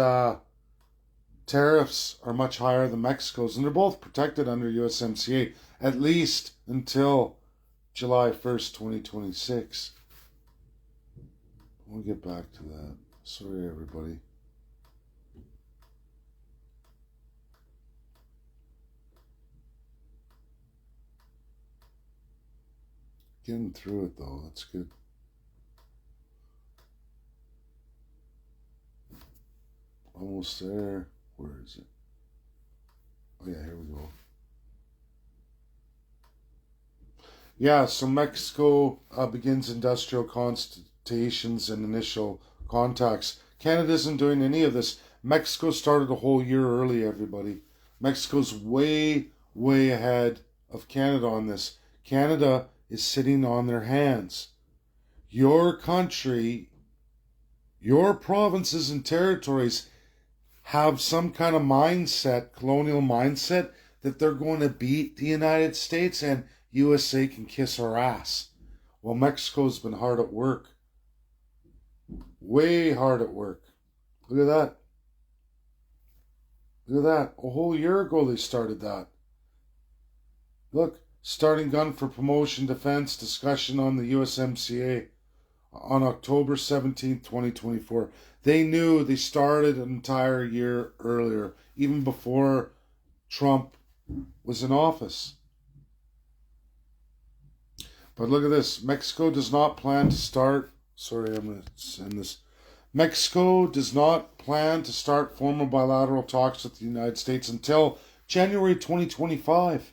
tariffs are much higher than Mexico's, and they're both protected under USMCA, at least until July 1st, 2026. We'll get back to that. Sorry, everybody. Getting through it, though. That's good. Almost there. Where is it? Oh, yeah, here we go. Yeah, so Mexico begins industrial consultations and initial contacts. Canada isn't doing any of this. Mexico started a whole year early, everybody. Mexico's way, way ahead of Canada on this. Canada is sitting on their hands. Your country, your provinces and territories have some kind of mindset, colonial mindset, that they're going to beat the United States and USA can kiss our ass. Well, Mexico's been hard at work. Way hard at work. Look at that. Look at that. A whole year ago they started that. Look, starting gun for promotion defense discussion on the USMCA on October 17th, 2024. They knew they started an entire year earlier, even before Trump was in office. But look at this. Mexico does not plan to start. Sorry, I'm going to send this. Mexico does not plan to start formal bilateral talks with the United States until January 2025.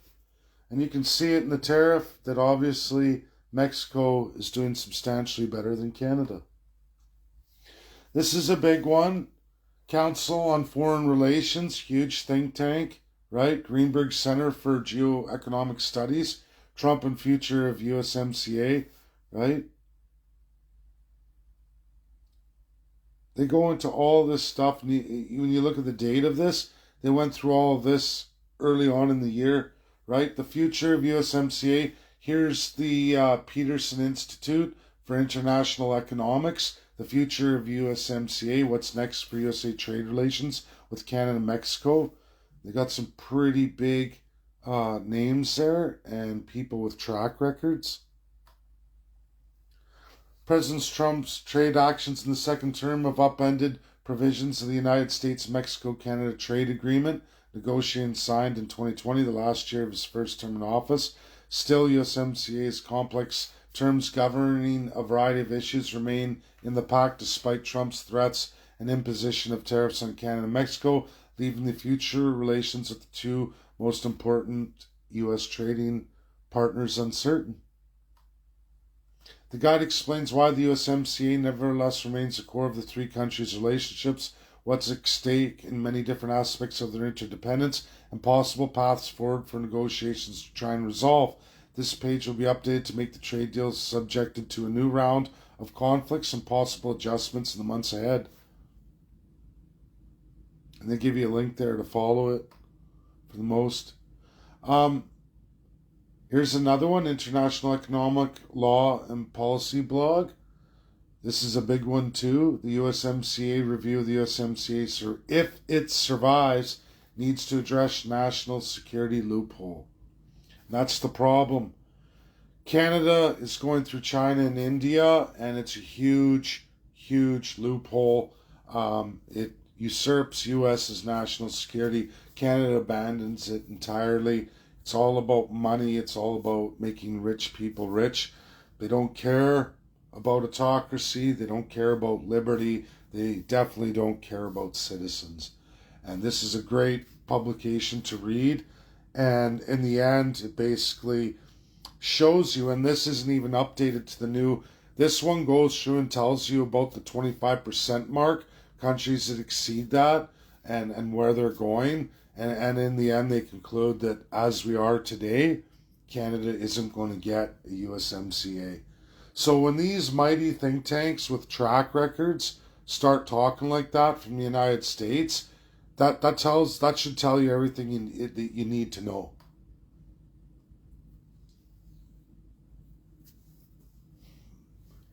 And you can see it in the tariff that obviously Mexico is doing substantially better than Canada. This is a big one. Council on Foreign Relations, huge think tank, right? Greenberg Center for Geoeconomic Studies, Trump and future of USMCA, right? They go into all this stuff. And when you look at the date of this, they went through all of this early on in the year, right? The future of USMCA. Here's the Peterson Institute for International Economics. The future of USMCA. What's next for USA trade relations with Canada and Mexico? They got some pretty big names there and people with track records. President Trump's trade actions in the second term have upended provisions of the United States-Mexico-Canada Trade Agreement, negotiated and signed in 2020, the last year of his first term in office. Still, USMCA's complex terms governing a variety of issues remain in the pact despite Trump's threats and imposition of tariffs on Canada and Mexico, leaving the future relations with the two most important U.S. trading partners uncertain. The guide explains why the USMCA nevertheless remains the core of the three countries' relationships, what's at stake in many different aspects of their interdependence, and possible paths forward for negotiations to try and resolve. This page will be updated to make the trade deals subjected to a new round of conflicts and possible adjustments in the months ahead. And they give you a link there to follow it for the most. Here's another one, International Economic Law and Policy blog. This is a big one too. The USMCA review of the USMCA, if it survives, needs to address national security loophole. And that's the problem. Canada is going through China and India, and it's a huge, huge loophole. It usurps U.S.'s national security. Canada abandons it entirely. It's all about money. It's all about making rich people rich. They don't care about autocracy. They don't care about liberty. They definitely don't care about citizens. And this is a great publication to read. And in the end, it basically shows you, and this isn't even updated to the new, this one goes through and tells you about the 25% mark, countries that exceed that, and where they're going. And in the end, they conclude that as we are today, Canada isn't going to get a USMCA. So when these mighty think tanks with track records start talking like that from the United States, that should tell you everything you need to know.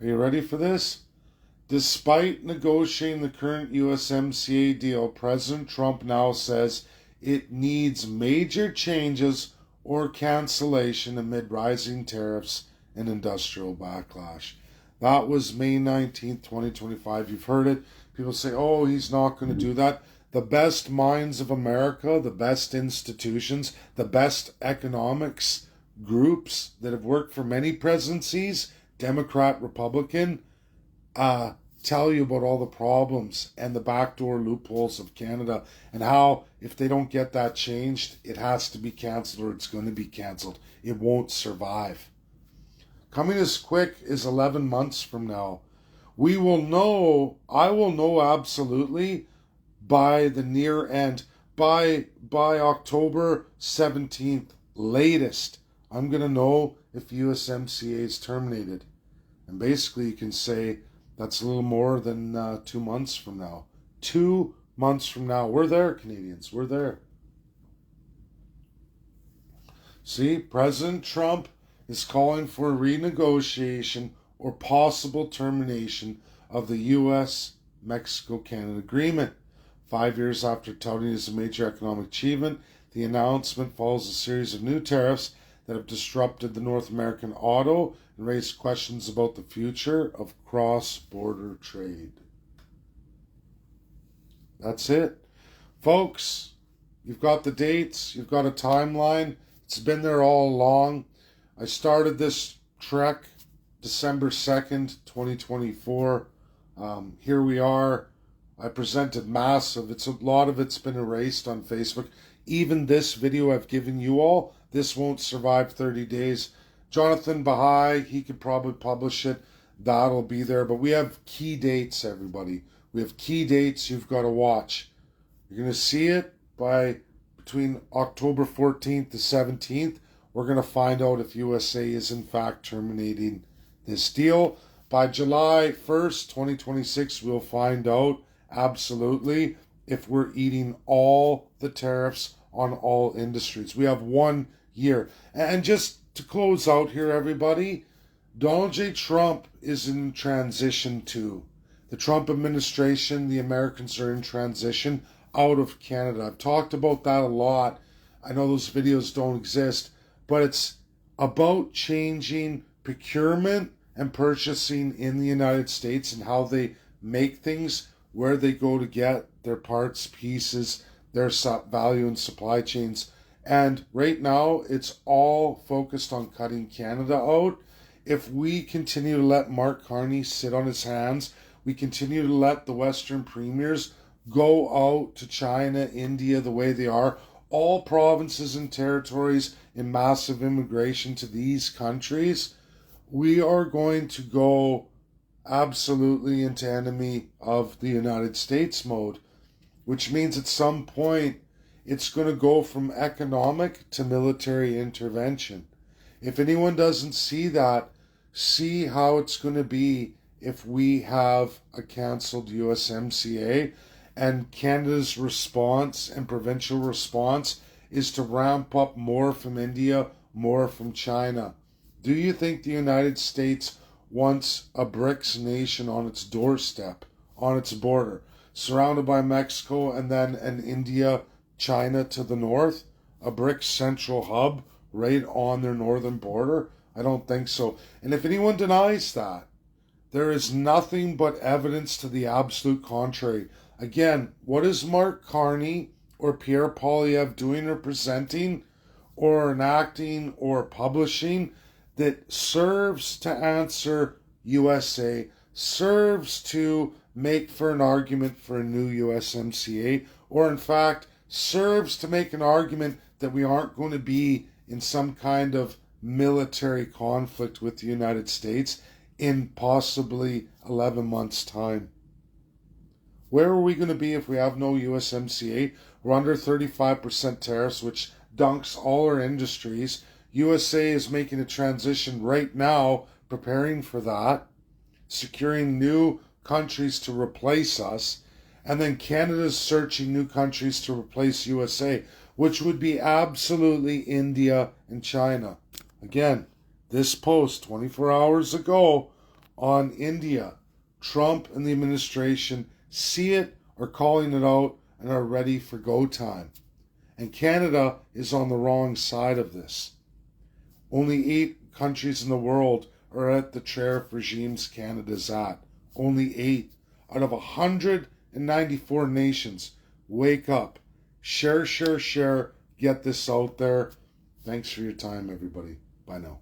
Are you ready for this? Despite negotiating the current USMCA deal, President Trump now says it needs major changes or cancellation amid rising tariffs and industrial backlash. That was May 19th, 2025. You've heard it. People say, oh, he's not going to do that. The best minds of America, the best institutions, the best economics groups that have worked for many presidencies, Democrat, Republican, tell you about all the problems and the backdoor loopholes of Canada and how if they don't get that changed, it has to be cancelled or it's going to be cancelled. It won't survive. Coming as quick as 11 months from now. I will know absolutely by the near end, by October 17th latest, I'm going to know if USMCA is terminated. And basically you can say that's a little more than 2 months from now. 2 months from now. We're there, Canadians. We're there. See, President Trump is calling for a renegotiation or possible termination of the U.S.-Mexico-Canada agreement. 5 years after touting it as a major economic achievement, the announcement follows a series of new tariffs that have disrupted the North American auto and raised questions about the future of cross-border trade. That's it. Folks, you've got the dates, you've got a timeline. It's been there all along. I started this trek December 2nd, 2024. Here we are. I presented massive. A lot of it's been erased on Facebook. Even this video I've given you all, this won't survive 30 days. Jonathan Bahai, he could probably publish it. That'll be there. But we have key dates, everybody. We have key dates you've got to watch. You're going to see it by between October 14th to 17th. We're going to find out if USA is in fact terminating this deal. By July 1st, 2026, we'll find out absolutely if we're eating all the tariffs on all industries. We have 1 year. And just to close out here, everybody, Donald J. Trump is in transition too. The Trump administration, the Americans are in transition out of Canada. I've talked about that a lot. I know those videos don't exist, but it's about changing procurement and purchasing in the United States and how they make things, where they go to get their parts, pieces, their value and supply chains. And right now, it's all focused on cutting Canada out. If we continue to let Mark Carney sit on his hands, we continue to let the Western premiers go out to China, India, the way they are, all provinces and territories in massive immigration to these countries, we are going to go absolutely into enemy of the United States mode. which means at some point it's going to go from economic to military intervention. If anyone doesn't see that, see how it's going to be if we have a cancelled USMCA, and Canada's response and provincial response is to ramp up more from India, more from China. Do you think the United States wants a BRICS nation on its doorstep, on its border, surrounded by Mexico and then an India, China to the north, a BRICS central hub right on their northern border? I don't think so. And if anyone denies that, there is nothing but evidence to the absolute contrary. Again, what is Mark Carney or Pierre Poilievre doing or presenting or enacting or publishing that serves to answer USA, serves to make for an argument for a new USMCA, or in fact serves to make an argument that we aren't going to be in some kind of military conflict with the United States in possibly 11 months' time? Where are we going to be if we have no USMCA? We're under 35% tariffs, which dunks all our industries. USA is making a transition right now, preparing for that, securing new countries to replace us, and then Canada's searching new countries to replace USA, which would be absolutely India and China. Again, this post 24 hours ago on India, Trump and the administration see it, are calling it out, and are ready for go time. And Canada is on the wrong side of this. Only 8 countries in the world are at the tariff regimes Canada's at. Only 8 out of 194 nations. Wake up. Share, share, share. Get this out there. Thanks for your time, everybody. Bye now.